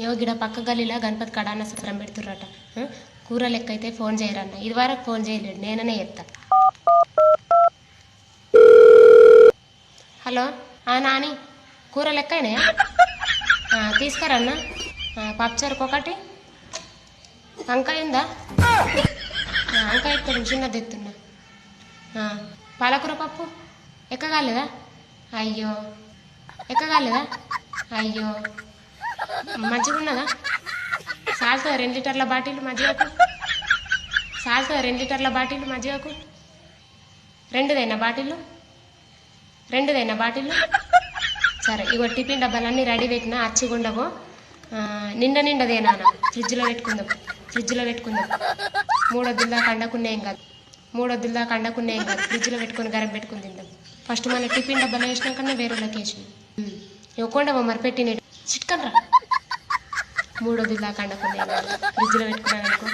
ఏవో గిడ పక్క గల్లీలో గణపతి కడాన సత్రం పెడుతుర్రట. కూర లెక్క అయితే ఫోన్ చేయరన్న. ఇది వరకు ఫోన్ చేయలేడు, నేననే చెప్తా. హలో, నాని, కూర లెక్క అయినాయా? తీసుకురన్న. పప్పుచారుకు ఒకటి, వంకాయ ఉందా? వంకాయ ఎత్తున్నా, చిన్నది ఎత్తున్నా. పాలకూర పప్పు ఎక్కగాలేదా? అయ్యో, ఎక్కగాలేదా? అయ్యో, మజ్జిగ ఉన్నదా? సాల్ట్ 2 లీటర్ల బాటిల్ మజ్జిగకు. సాల్ట్ 2 లీటర్ల బాటిల్ మజ్జిగకు. రెండుదైనా బాటిల్. సరే, ఇగో టిఫిన్ డబ్బాలన్నీ రెడీ పెట్టినా, అచ్చిగుండవు. నిండదేనా ఫ్రిడ్జ్లో పెట్టుకుందాం. 3 వద్దుల దాకా అండకున్నాయేం కాదు. ఫ్రిడ్జ్లో పెట్టుకొని గరం పెట్టుకుని తిందాం. ఫస్ట్ మన టిఫిన్ డబ్బాలో వేసినాకన్నా వేరే లొకేషన్ ఇవ్వకుండా మరి పెట్టిన చిట్కనరా. 3 వద్దుల దాకా అండకున్నాయేం కాదు, ఫ్రిడ్జ్లో పెట్టుకున్నాను అనుకో.